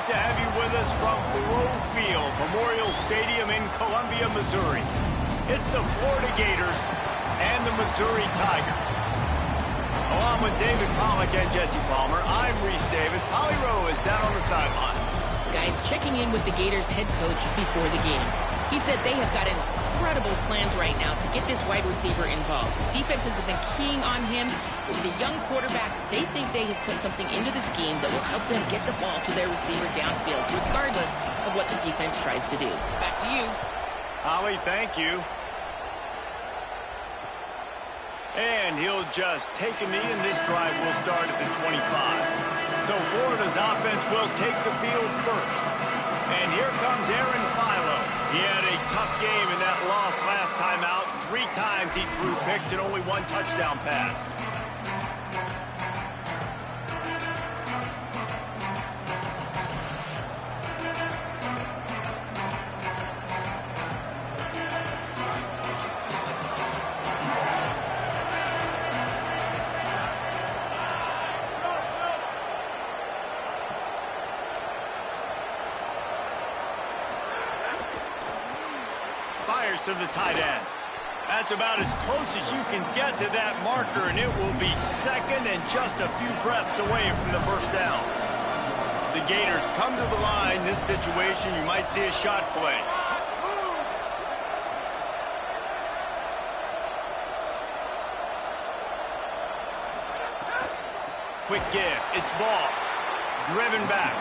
to have you with us from Thoreau Field, Memorial Stadium in Columbia, Missouri. It's the Florida Gators and the Missouri Tigers. Along with David Pollack and Jesse Palmer, I'm Reese Davis. Holly Rowe is down on the sideline. Guys, checking in with the Gators head coach before the game. He said they have got incredible plans right now to get this wide receiver involved. Defenses have been keying on him. With a young quarterback, they think they have put something into the scheme that will help them get the ball to their receiver downfield, regardless of what the defense tries to do. Back to you. Holly, thank you. And he'll just take a knee, and this drive will start at the 25. So Florida's offense will take the field first. And here comes Aaron Philo. He had a tough game in that loss last time out. 3 times he threw picks and only 1 touchdown pass. Fires to the tight end. That's about as close as you can get to that marker, and it will be second and just a few breaths away from the first down. The Gators come to the line. This situation, you might see a shot play. Quick give. It's ball. Driven back.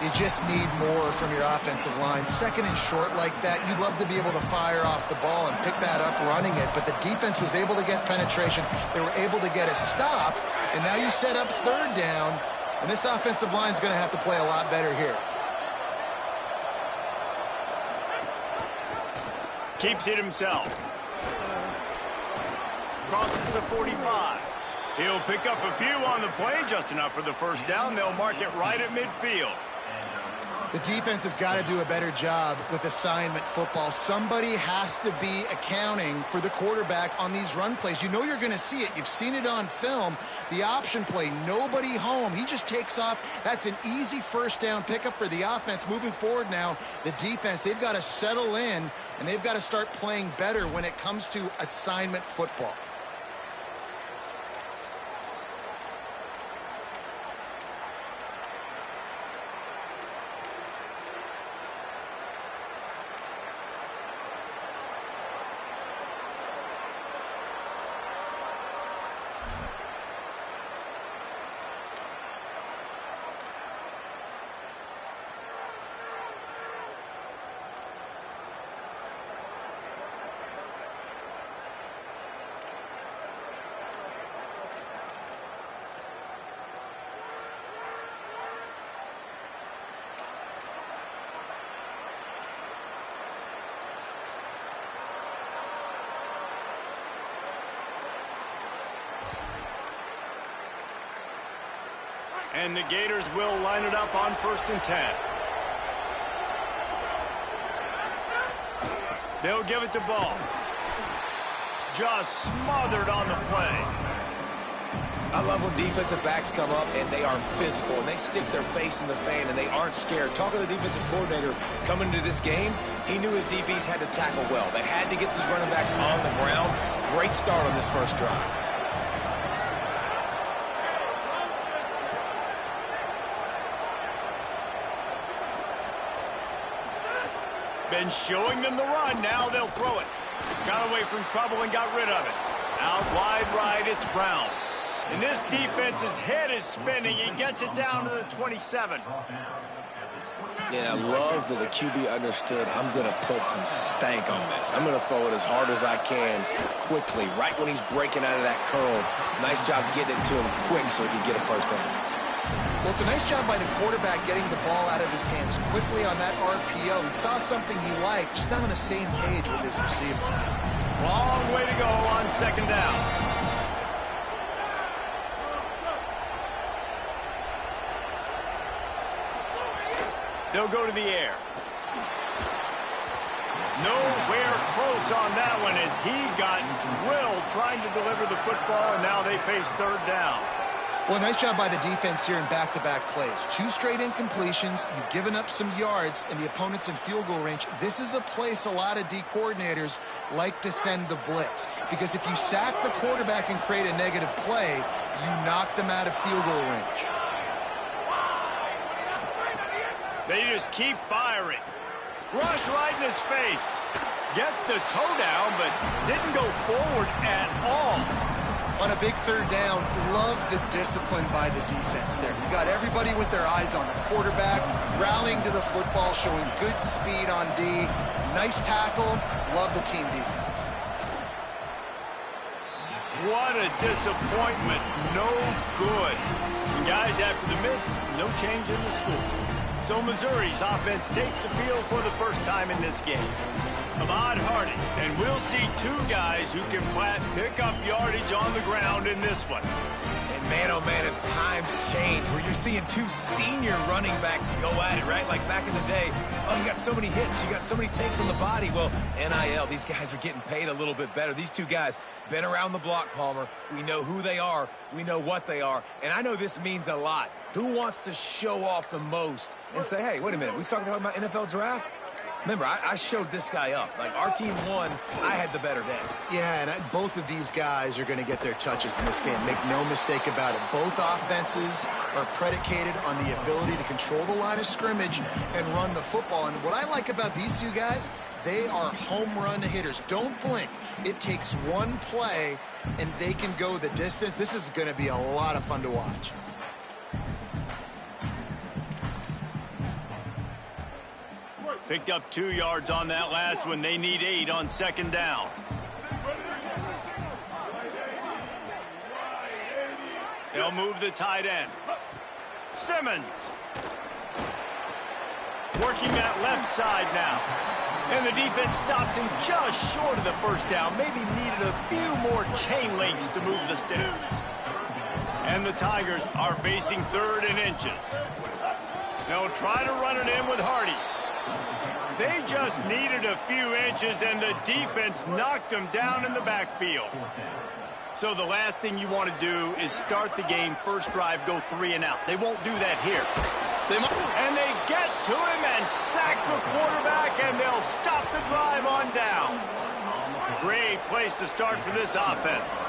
You just need more from your offensive line. Second and short like that, you'd love to be able to fire off the ball and pick that up running it, but the defense was able to get penetration. They were able to get a stop, and now you set up third down, and this offensive line is going to have to play a lot better here. Keeps it himself. Crosses the 45. He'll pick up a few on the play, just enough for the first down. They'll mark it right at midfield. The defense has got to do a better job with assignment football. Somebody has to be accounting for the quarterback on these run plays. You know you're going to see it. You've seen it on film. The option play, nobody home. He just takes off. That's an easy first down pickup for the offense. Moving forward now, the defense, they've got to settle in, and they've got to start playing better when it comes to assignment football. And the Gators will line it up on 1st and 10. They'll give it to Ball. Just smothered on the play. I love when defensive backs come up and they are physical and they stick their face in the fan and they aren't scared. Talking to the defensive coordinator coming into this game, he knew his DBs had to tackle well. They had to get these running backs on the ground. Great start on this first drive. Been showing them the run. Now they'll throw it. Got away from trouble and got rid of it. Out wide right, it's Brown. And this defense's head is spinning. He gets it down to the 27. Yeah, I love that the QB understood I'm going to put some stank on this. I'm going to throw it as hard as I can quickly, right when he's breaking out of that curl. Nice job getting it to him quick so he can get a first down. Well, it's a nice job by the quarterback getting the ball out of his hands quickly on that RPO. He saw something he liked, just not on the same page with his receiver. Long way to go on 2nd down. They'll go to the air. Nowhere close on that one as he got drilled trying to deliver the football, and now they face 3rd down. Well, nice job by the defense here in back-to-back plays. 2 straight incompletions. You've given up some yards, and the opponent's in field goal range. This is a place a lot of D coordinators like to send the blitz, because if you sack the quarterback and create a negative play, you knock them out of field goal range. They just keep firing. Rush right in his face. Gets the toe down, but didn't go forward at all. On a big 3rd down, love the discipline by the defense there. You got everybody with their eyes on the quarterback, rallying to the football, showing good speed on D. Nice tackle. Love the team defense. What a disappointment. No good. And guys, after the miss, no change in the score. So Missouri's offense takes the field for the first time in this game. Ahmad Hardy, and we'll see 2 guys who can flat pick up yardage on the ground in this one. And man, oh man, if times change where you're seeing 2 senior running backs go at it, right? Like back in the day, oh, you got so many hits, you got so many takes on the body. Well, NIL, these guys are getting paid a little bit better. These 2 guys, been around the block, Palmer. We know who they are. We know what they are. And I know this means a lot. Who wants to show off the most and say, hey, wait a minute, we talking about NFL draft? Remember, I showed this guy up. Like, our team won. I had the better day. Yeah, and both of these guys are going to get their touches in this game. Make no mistake about it. Both offenses are predicated on the ability to control the line of scrimmage and run the football. And what I like about these 2 guys, they are home run hitters. Don't blink. It takes one play, and they can go the distance. This is going to be a lot of fun to watch. Picked up 2 yards on that last one. They need 8 on 2nd down. They'll move the tight end. Simmons. Working that left side now. And the defense stops him just short of the 1st down. Maybe needed a few more chain links to move the sticks. And the Tigers are facing 3rd and inches. They'll try to run it in with Hardy. They just needed a few inches, and the defense knocked them down in the backfield. So the last thing you want to do is start the game, 1st drive, go 3 and out. They won't do that here. And they get to him and sack the quarterback, and they'll stop the drive on downs. Great place to start for this offense.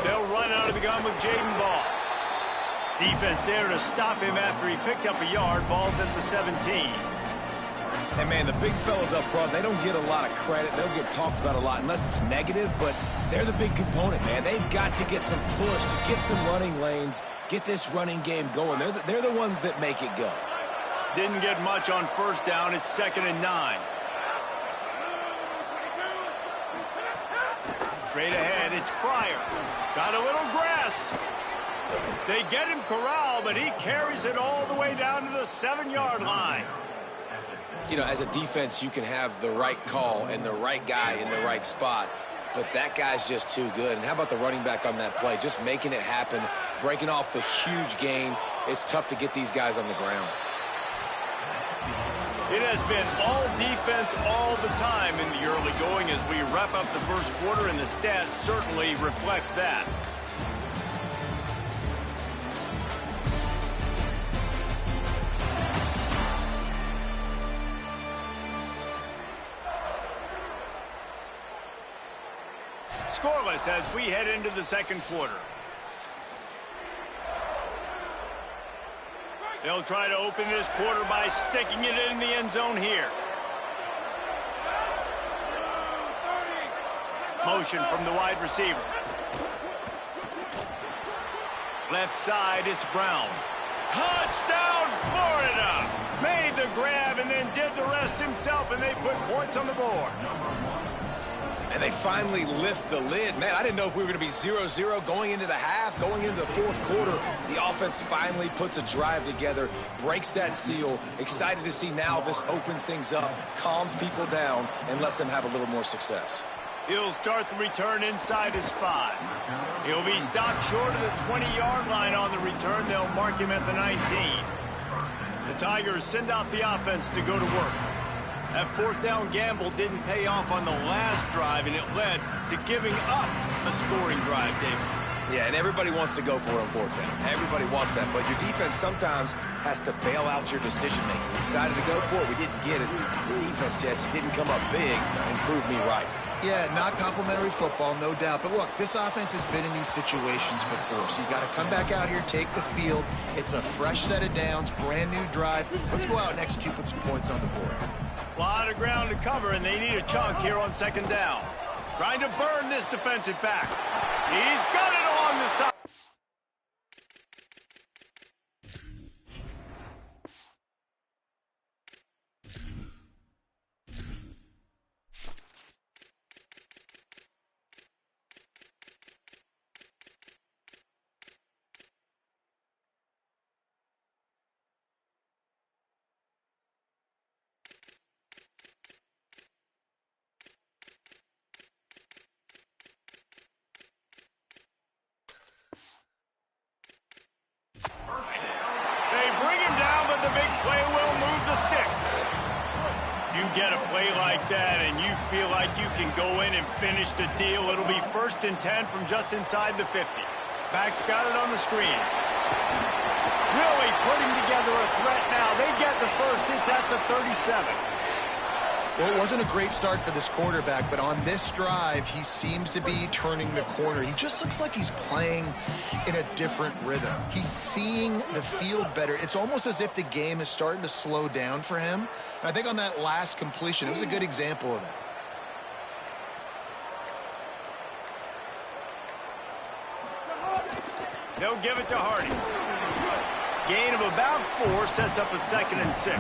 They'll run out of the gun with Jaden Ball. Defense there to stop him after he picked up a yard. Ball's at the 17. And, man, the big fellas up front, they don't get a lot of credit. They'll get talked about a lot unless it's negative, but they're the big component, man. They've got to get some push, to get some running lanes, get this running game going. They're the ones that make it go. Didn't get much on 1st down. It's 2nd and 9. Straight ahead, it's Pryor. Got a little grass. They get him corralled, but he carries it all the way down to the 7-yard line. You know, as a defense, you can have the right call and the right guy in the right spot, but that guy's just too good. And how about the running back on that play? Just making it happen, breaking off the huge gain. It's tough to get these guys on the ground. It has been all defense all the time in the early going as we wrap up the 1st quarter, and the stats certainly reflect that. Scoreless as we head into the 2nd quarter. They'll try to open this quarter by sticking it in the end zone here. Motion from the wide receiver. Left side, it's Brown. Touchdown, Florida! Made the grab and then did the rest himself, and they put points on the board. And they finally lift the lid. Man, I didn't know if we were going to be 0-0 going into the half, going into the 4th quarter. The offense finally puts a drive together, breaks that seal. Excited to see now this opens things up, calms people down, and lets them have a little more success. He'll start the return inside his 5. He'll be stopped short of the 20-yard line on the return. They'll mark him at the 19. The Tigers send out the offense to go to work. That fourth down gamble didn't pay off on the last drive, and it led to giving up a scoring drive, David. Yeah, and everybody wants to go for it on fourth down. Everybody wants that, but your defense sometimes has to bail out your decision-making. We decided to go for it. We didn't get it. The defense, Jesse, didn't come up big and prove me right. Yeah, not complimentary football, no doubt. But look, this offense has been in these situations before, so you got to come back out here, take the field. It's a fresh set of downs, brand new drive. Let's go out and execute with some points on the board. A lot of ground to cover, and they need a chunk here on second down. Trying to burn this defensive back. He's got it along the side. The big play will move the sticks. You get a play like that and you feel like you can go in and finish the deal. It'll be 1st and 10 from just inside the 50. Back's got it on the screen. Really putting together a threat now. They get the first. It's at the 37. Well, it wasn't a great start for this quarterback, but on this drive, he seems to be turning the corner. He just looks like he's playing in a different rhythm. He's seeing the field better. It's almost as if the game is starting to slow down for him. And I think on that last completion, it was a good example of that. They'll give it to Hardy. Gain of about 4 sets up a 2nd and 6.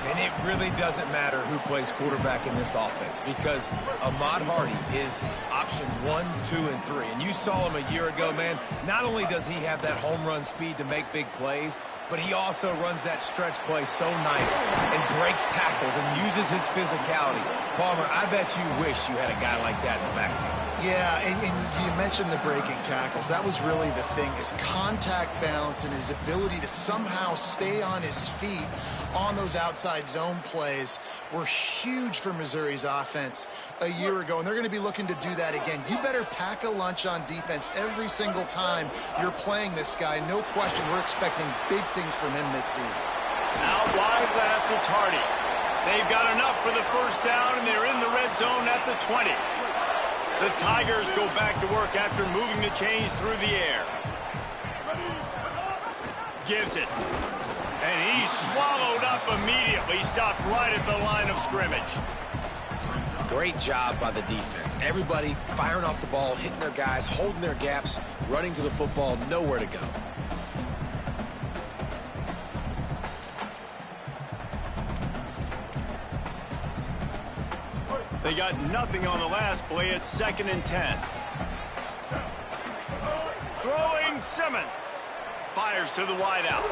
And it really doesn't matter who plays quarterback in this offense because Ahmad Hardy is option 1, 2, and 3. And you saw him a year ago, man. Not only does he have that home run speed to make big plays, but he also runs that stretch play so nice and breaks tackles and uses his physicality. Palmer, I bet you wish you had a guy like that in the backfield. Yeah, and you mentioned the breaking tackles. That was really the thing. His contact balance and his ability to somehow stay on his feet on those outside zone plays were huge for Missouri's offense a year ago, and they're going to be looking to do that again. You better pack a lunch on defense every single time you're playing this guy. No question, we're expecting big things from him this season. Out wide left, it's Hardy. They've got enough for the first down, and they're in the red zone at the 20. The Tigers go back to work after moving the chains through the air. Gives it. And he's swallowed up immediately, stopped right at the line of scrimmage. Great job by the defense. Everybody firing off the ball, hitting their guys, holding their gaps, running to the football, nowhere to go. They got nothing on the last play. It's 2nd and 10. Throwing Simmons. Fires to the wideout.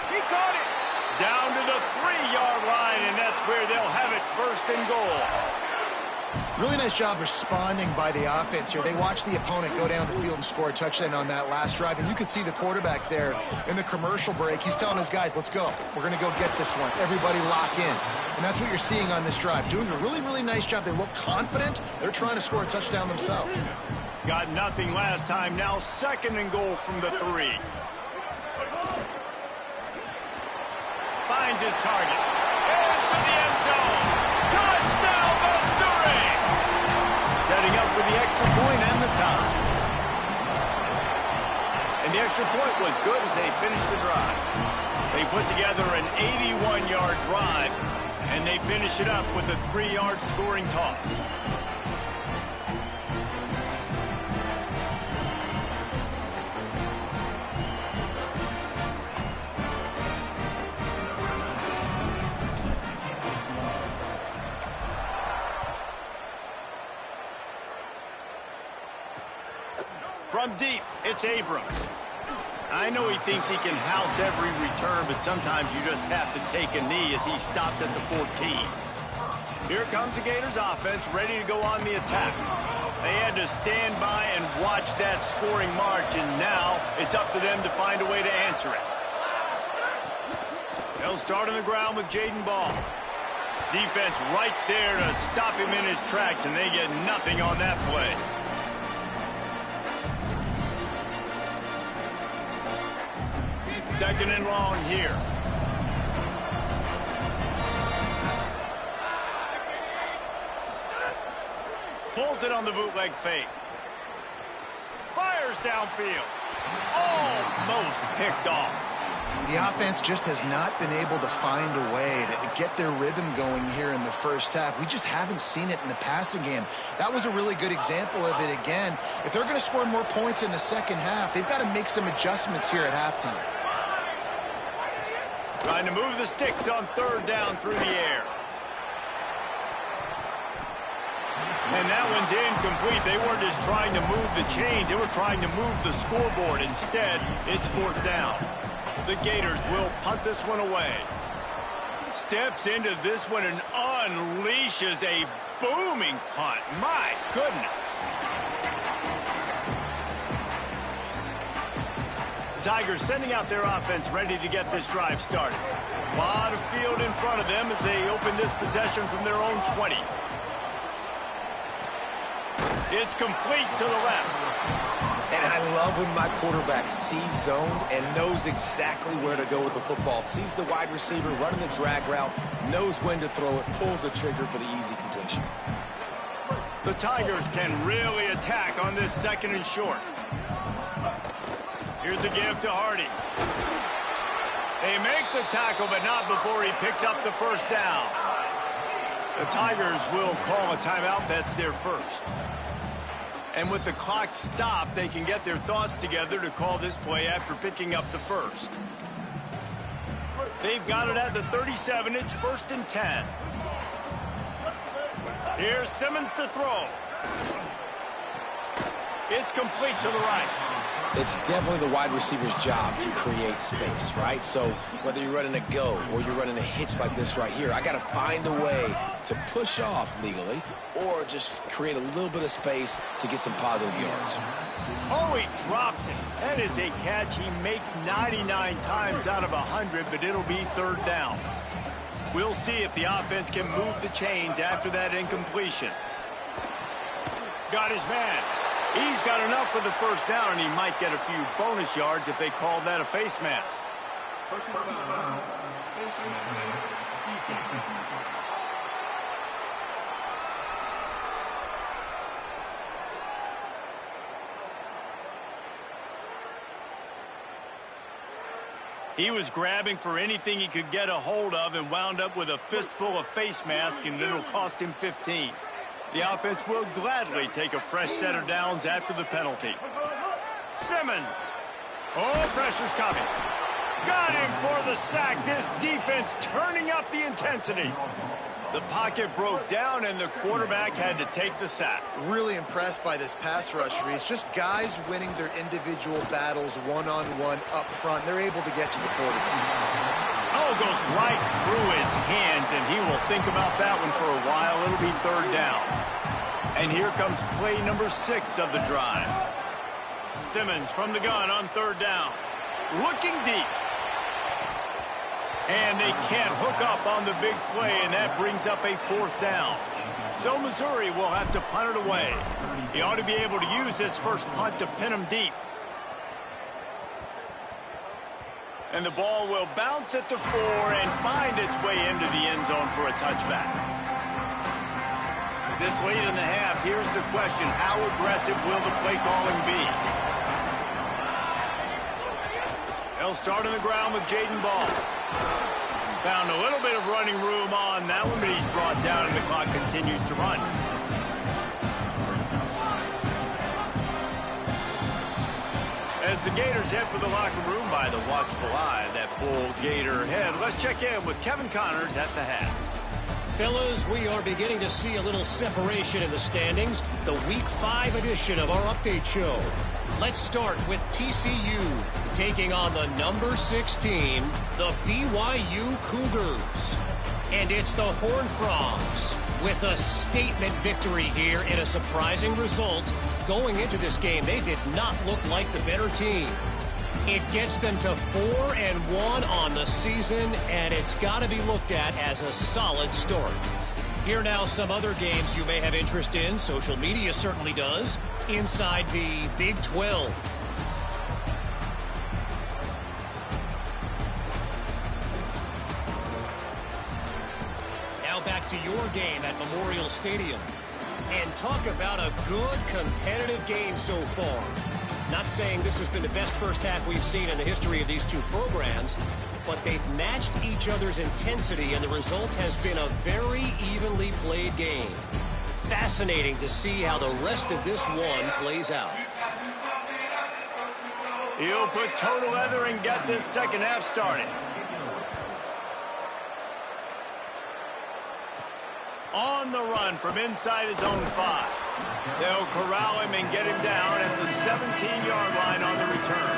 He caught it. Down to the 3-yard line, and that's where they'll have it 1st and goal. Really nice job responding by the offense here. They watched the opponent go down the field and score a touchdown on that last drive, and you could see the quarterback there in the commercial break. He's telling his guys, let's go. We're going to go get this one. Everybody lock in. And that's what you're seeing on this drive. Doing a really, really nice job. They look confident. They're trying to score a touchdown themselves. Got nothing last time. Now 2nd and goal from the 3. Finds his target. Into the end zone. Touchdown, Missouri! Setting up for the extra point and the tie. And the extra point was good as they finished the drive. They put together an 81-yard drive, and they finish it up with a 3-yard scoring toss. From deep, it's Abrams. I know he thinks he can house every return, but sometimes you just have to take a knee as he stopped at the 14. Here comes the Gators offense, ready to go on the attack. They had to stand by and watch that scoring march, and now it's up to them to find a way to answer it. They'll start on the ground with Jaden Ball. Defense right there to stop him in his tracks, and they get nothing on that play. Second and long here. Pulls it on the bootleg fake. Fires downfield. Almost picked off. The offense just has not been able to find a way to get their rhythm going here in the first half. We just haven't seen it in the passing game. That was a really good example of it again. If they're going to score more points in the second half, they've got to make some adjustments here at halftime. Trying to move the sticks on third down through the air. And that one's incomplete. They weren't just trying to move the chains. They were trying to move the scoreboard. Instead, it's fourth down. The Gators will punt this one away. Steps into this one and unleashes a booming punt. My goodness. The Tigers sending out their offense ready to get this drive started. A lot of field in front of them as they open this possession from their own 20. It's complete to the left. And I love when my quarterback sees zoned and knows exactly where to go with the football. Sees the wide receiver running the drag route, knows when to throw it, pulls the trigger for the easy completion. The Tigers can really attack on this second and short. Here's a give to Hardy. They make the tackle, but not before he picks up the first down. The Tigers will call a timeout. That's their first. And with the clock stopped, they can get their thoughts together to call this play after picking up the first. They've got it at the 37. It's 1st and 10. Here's Simmons to throw. It's complete to the right. It's definitely the wide receiver's job to create space, right? So whether you're running a go or you're running a hitch like this right here, I got to find a way to push off legally or just create a little bit of space to get some positive yards. Oh, he drops it. That is a catch he makes 99 times out of 100, but it'll be third down. We'll see if the offense can move the chains after that incompletion. Got his man. He's got enough for the first down, and he might get a few bonus yards if they call that a face mask. He was grabbing for anything he could get a hold of and wound up with a fistful of face mask, and it'll cost him 15. The offense will gladly take a fresh set of downs after the penalty. Simmons. Oh, pressure's coming. Got him for the sack. This defense turning up the intensity. The pocket broke down, and the quarterback had to take the sack. Really impressed by this pass rush, Reese. Just guys winning their individual battles one-on-one up front. They're able to get to the quarterback. Oh, goes right through his hands, and he will think about that one for a while. It'll be third down. And here comes play number 6 of the drive. Simmons from the gun on third down. Looking deep. And they can't hook up on the big play, and that brings up a fourth down. So Missouri will have to punt it away. He ought to be able to use this first punt to pin him deep. And the ball will bounce at the 4 and find its way into the end zone for a touchback. This late in the half, here's the question. How aggressive will the play calling be? They'll start on the ground with Jaden Ball. Found a little bit of running room on that one, but he's brought down and the clock continues to run. As the Gators head for the locker room by the watchful eye, that Bull Gator head. Let's check in with Kevin Connors at the half. Fellas, we are beginning to see a little separation in the standings. The Week 5 edition of our update show. Let's start with TCU taking on the number 6 team, the BYU Cougars. And it's the Horned Frogs with a statement victory here in a surprising result. Going into this game, they did not look like the better team. It gets them to 4-1 on the season, and it's got to be looked at as a solid start. Here now some other games you may have interest in. Social media certainly does. Inside the Big 12. Now back to your game at Memorial Stadium. And talk about a good competitive game so far. Not saying this has been the best first half we've seen in the history of these two programs, but they've matched each other's intensity, and the result has been a very evenly played game. Fascinating to see how the rest of this one plays out. He'll put total leather and get this second half started. On the run from inside his own 5. They'll corral him and get him down at the 17-yard line on the return.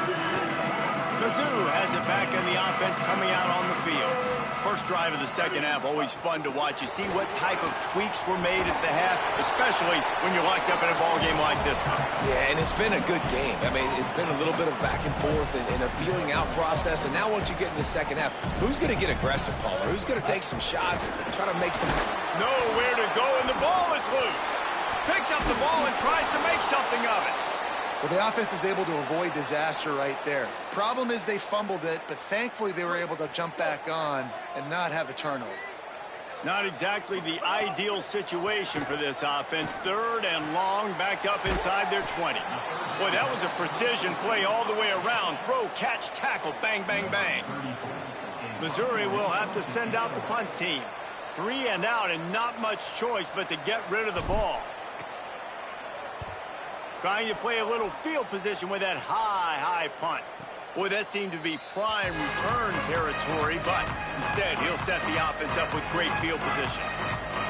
Mizzou has it back in the offense coming out on the field. First drive of the second half, always fun to watch. You see what type of tweaks were made at the half, especially when you're locked up in a ball game like this one. Yeah, and it's been a good game. I mean, it's been a little bit of back and forth and a feeling out process. And now once you get in the second half, who's going to get aggressive, Paul? Who's going to take some shots, try to make some... Nowhere to go, and the ball is loose. Picks up the ball and tries to make something of it. Well, the offense is able to avoid disaster right there. Problem is they fumbled it, but thankfully they were able to jump back on and not have a turnover. Not exactly the ideal situation for this offense. 3rd and long, backed up inside their 20. Boy, that was a precision play all the way around. Throw, catch, tackle, bang, bang, bang. Missouri will have to send out the punt team. 3 and out, and not much choice but to get rid of the ball. Trying to play a little field position with that high punt. Boy, that seemed to be prime return territory, but instead he'll set the offense up with great field position.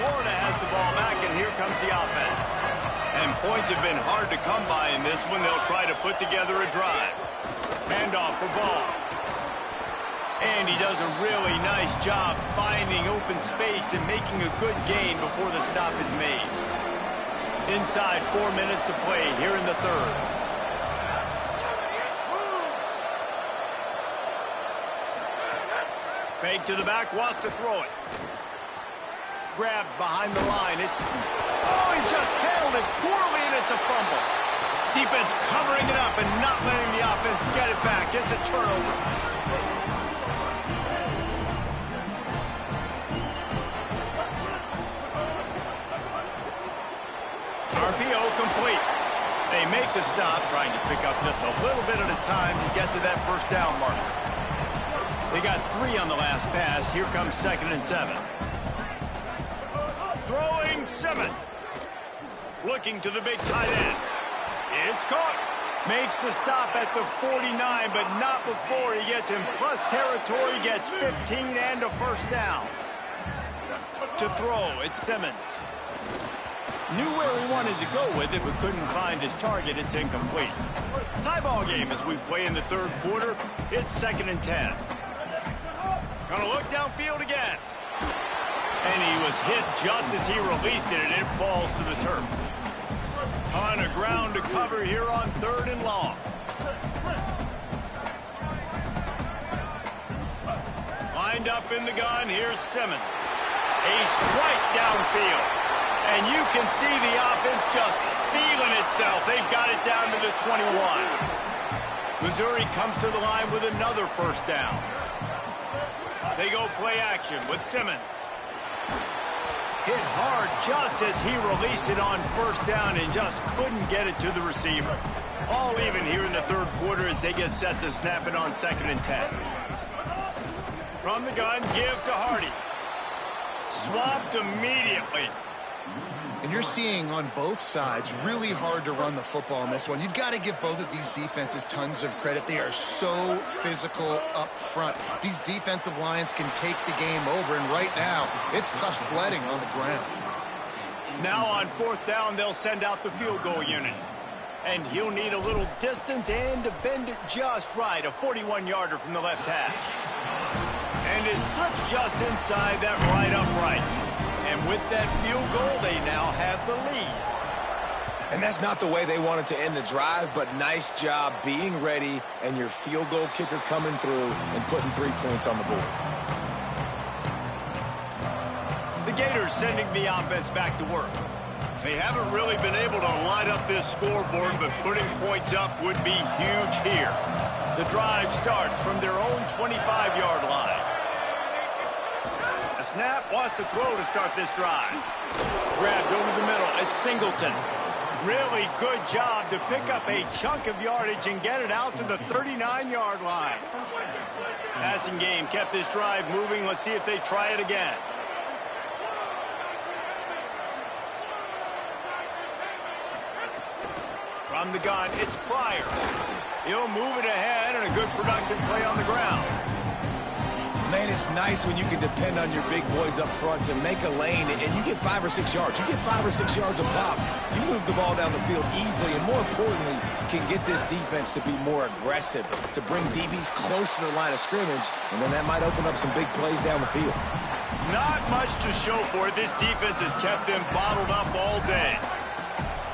Florida has the ball back, and here comes the offense. And points have been hard to come by in this one. They'll try to put together a drive. Handoff for Ball. And he does a really nice job finding open space and making a good gain before the stop is made. Inside 4 minutes to play here in the 3rd. Fake to the back, wants to throw it. Grabbed behind the line. Oh, he just handled it poorly, and it's a fumble. Defense covering it up and not letting the offense get it back. It's a turnover. RPO complete. They make the stop, trying to pick up just a little bit at a time to get to that first down marker. They got 3 on the last pass. Here comes 2nd and 7. Throwing Simmons. Looking to the big tight end. It's caught. Makes the stop at the 49, but not before he gets in plus territory, gets 15 and a first down. To throw, it's Simmons. Knew where he wanted to go with it, but couldn't find his target. It's incomplete. Tie ball game as we play in the 3rd quarter. It's 2nd and 10. Gonna look downfield again. And he was hit just as he released it, and it falls to the turf. Ton of ground to cover here on 3rd and long. Lined up in the gun, here's Simmons. A strike downfield. And you can see the offense just feeling itself. They've got it down to the 21. Missouri comes to the line with another first down. They go play action with Simmons. Hit hard just as he released it on first down and just couldn't get it to the receiver. All even here in the 3rd quarter as they get set to snap it on 2nd and 10. From the gun, give to Hardy. Swapped immediately. And you're seeing on both sides really hard to run the football in this one. You've got to give both of these defenses tons of credit. They are so physical up front. These defensive lines can take the game over, and right now it's tough sledding on the ground. Now on 4th down, they'll send out the field goal unit. And he'll need a little distance and to bend it just right. A 41-yarder from the left hash. And it slips just inside that right upright. And with that field goal, they now have the lead. And that's not the way they wanted to end the drive, but nice job being ready and your field goal kicker coming through and putting 3 points on the board. The Gators sending the offense back to work. They haven't really been able to light up this scoreboard, but putting points up would be huge here. The drive starts from their own 25-yard line. A snap, wants to throw to start this drive. Grabbed over the middle. It's Singleton. Really good job to pick up a chunk of yardage and get it out to the 39-yard line. Passing game kept this drive moving. Let's see if they try it again. From the gun, it's Pryor. He'll move it ahead and a good productive play on the ground. Man, it's nice when you can depend on your big boys up front to make a lane and you get 5 or 6 yards. You get 5 or 6 yards of pop. You move the ball down the field easily and, more importantly, can get this defense to be more aggressive, to bring DBs close to the line of scrimmage, and then that might open up some big plays down the field. Not much to show for it. This defense has kept them bottled up all day.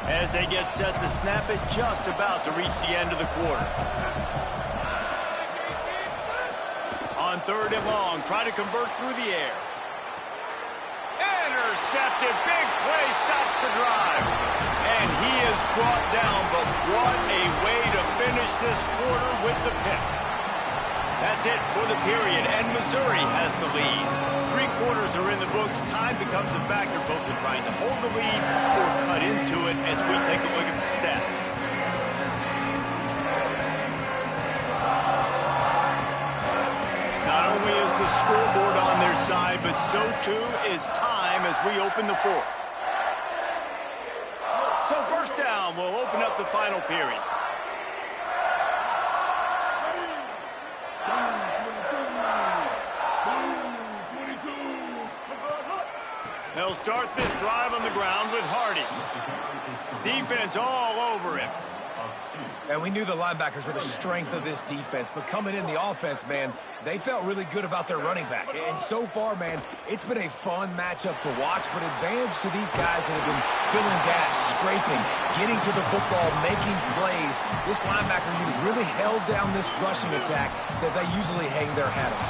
As they get set to snap it, just about to reach the end of the quarter. On 3rd and long, try to convert through the air. Intercepted, big play, stops the drive. And he is brought down, but what a way to finish this quarter with the pick. That's it for the period, and Missouri has the lead. 3 quarters are in the books. Time becomes a factor, both in trying to hold the lead or cut into it as we take a look at the stats. Not only is the scoreboard on their side, but so too is time as we open the 4th. So 1st down will open up the final period. They'll start this drive on the ground with Hardy. Defense all over him. And we knew the linebackers were the strength of this defense, but coming in the offense, man, they felt really good about their running back. And so far, man, it's been a fun matchup to watch, but advantage to these guys that have been filling gaps, scraping, getting to the football, making plays. This linebacker unit really held down this rushing attack that they usually hang their hat on.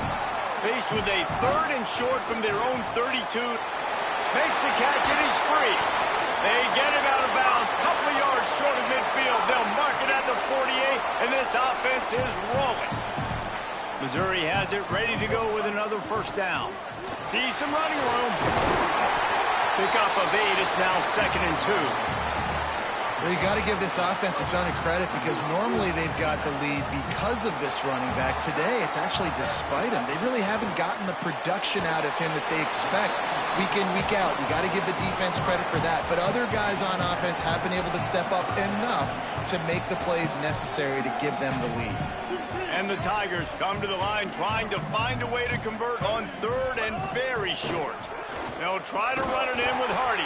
Faced with a 3rd and short from their own 32, makes the catch and he's free. They get him out of bounds, couple of yards short of midfield. They'll mark it at the 48, and this offense is rolling. Missouri has it ready to go with another 1st down. See some running room. Pick up of 8, it's now 2nd and 2. Well, you got to give this offense a ton of credit because normally they've got the lead because of this running back. Today, it's actually despite him. They really haven't gotten the production out of him that they expect week in, week out. You got to give the defense credit for that. But other guys on offense have been able to step up enough to make the plays necessary to give them the lead. And the Tigers come to the line trying to find a way to convert on 3rd and very short. They'll try to run it in with Hardy.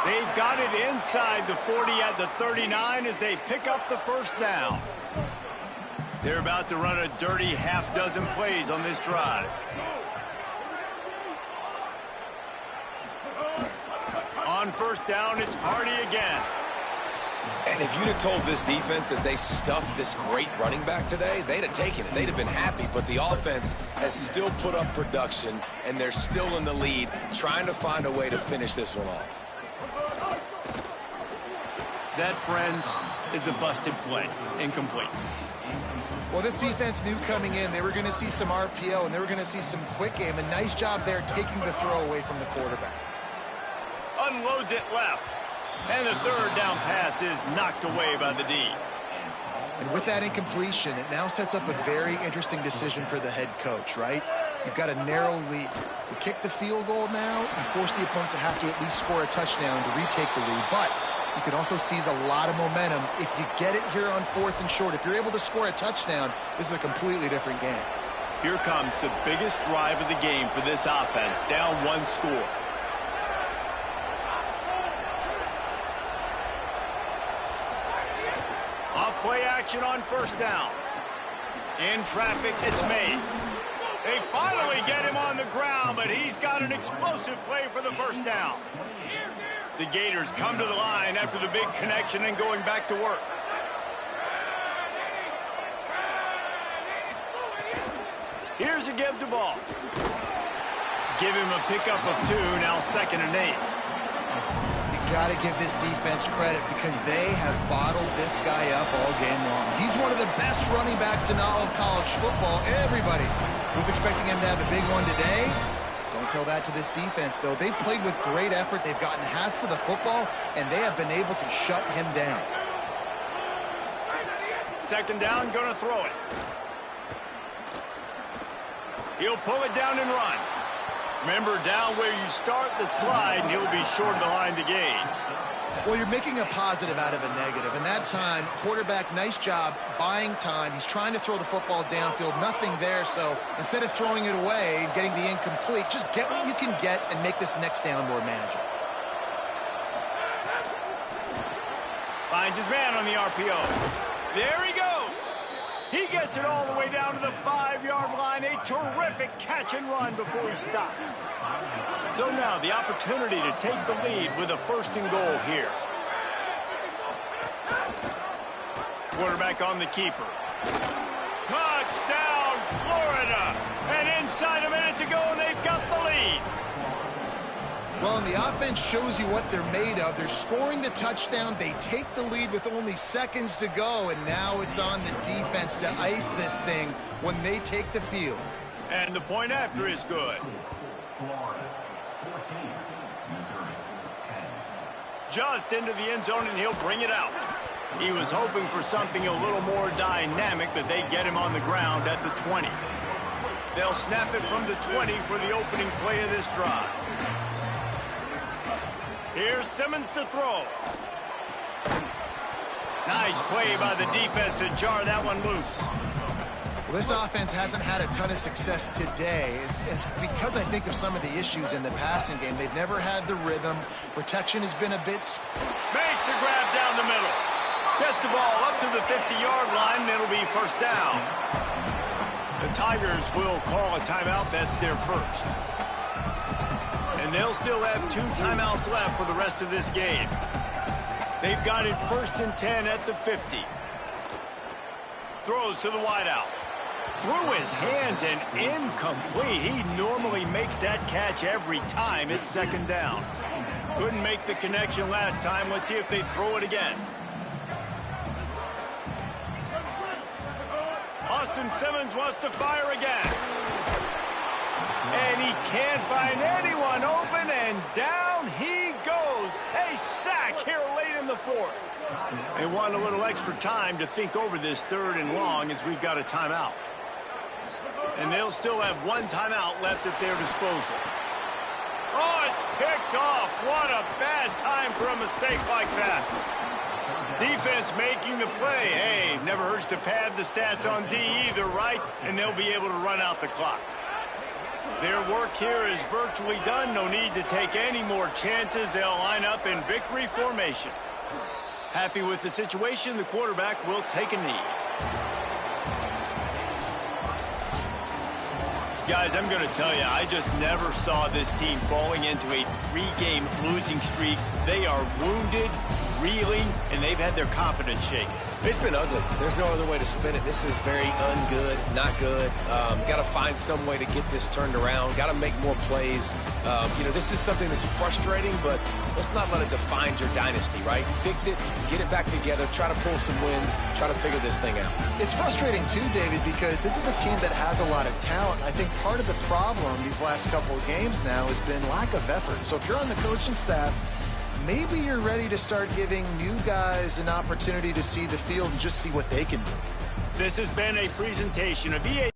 They've got it inside the 40 at the 39 as they pick up the 1st down. They're about to run a dirty half-dozen plays on this drive. On 1st down, it's Hardy again. And if you'd have told this defense that they stuffed this great running back today, they'd have taken it. They'd have been happy. But the offense has still put up production, and they're still in the lead, trying to find a way to finish this one off. That, friends, is a busted play. Incomplete. Well, this defense knew coming in they were going to see some RPO and they were going to see some quick game. A nice job there taking the throw away from the quarterback. Unloads it left. And the 3rd down pass is knocked away by the D. And with that incompletion, it now sets up a very interesting decision for the head coach, right? You've got a narrow lead. You kick the field goal now, you force the opponent to have to at least score a touchdown to retake the lead. But you can also seize a lot of momentum if you get it here on 4th and short. If you're able to score a touchdown, this is a completely different game. Here comes the biggest drive of the game for this offense, down 1 score. Off-play action on 1st down. In traffic, it's Mays. They finally get him on the ground, but he's got an explosive play for the 1st down. The Gators come to the line after the big connection and going back to work. Here's a give to ball. Give him a pickup of 2, now 2nd and 8. You got to give this defense credit because they have bottled this guy up all game long. He's one of the best running backs in all of college football. Everybody was expecting him to have a big one today. Don't tell that to this defense, though. They've played with great effort. They've gotten hats to the football, and they have been able to shut him down. 2nd down, going to throw it. He'll pull it down and run. Remember, down where you start the slide, and he'll be short of the line to gain. Well, you're making a positive out of a negative. And that time, quarterback, nice job buying time. He's trying to throw the football downfield. Nothing there, so instead of throwing it away and getting the incomplete, just get what you can get and make this next down more manageable. Finds his man on the RPO. There he goes. He gets it all the way down to the 5-yard line. A terrific catch and run before he stopped. So now the opportunity to take the lead with a 1st and goal here. Quarterback on the keeper. Touchdown, Florida. And inside a minute to go, and they've got the lead. Well, and the offense shows you what they're made of. They're scoring the touchdown. They take the lead with only seconds to go, and now it's on the defense to ice this thing when they take the field. And the point after is good. Just into the end zone, and he'll bring it out. He was hoping for something a little more dynamic, but they get him on the ground at the 20. They'll snap it from the 20 for the opening play of this drive. Here's Simmons to throw. Nice play by the defense to jar that one loose. Well, this offense hasn't had a ton of success today. It's because I think of some of the issues in the passing game. They've never had the rhythm. Protection has been a bit... Makes the grab down the middle. Gets the ball up to the 50-yard line, and it'll be 1st down. The Tigers will call a timeout. That's their first. And they'll still have 2 timeouts left for the rest of this game. They've got it 1st and 10 at the 50. Throws to the wideout. Through his hands and incomplete. He normally makes that catch every time. It's 2nd down. Couldn't make the connection last time. Let's see if they throw it again. Austin Simmons wants to fire again. And he can't find anyone open, and down he goes. A sack here late in the 4th. They want a little extra time to think over this 3rd and long as we've got a timeout. And they'll still have 1 timeout left at their disposal. Oh, it's picked off. What a bad time for a mistake like that. Defense making the play. Hey, never hurts to pad the stats on D either, right? And they'll be able to run out the clock. Their work here is virtually done. No need to take any more chances. They'll line up in victory formation. Happy with the situation, the quarterback will take a knee. Guys, I'm going to tell you, I just never saw this team falling into a 3-game losing streak. They are wounded, reeling, and they've had their confidence shaken. It's been ugly. There's no other way to spin it. This is very ungood, not good. Got to find some way to get this turned around. Got to make more plays. This is something that's frustrating, but let's not let it define your dynasty, right? Fix it, get it back together, try to pull some wins, try to figure this thing out. It's frustrating too, David, because this is a team that has a lot of talent. I think part of the problem these last couple of games now has been lack of effort. So if you're on the coaching staff, maybe you're ready to start giving new guys an opportunity to see the field and just see what they can do. This has been a presentation of EA.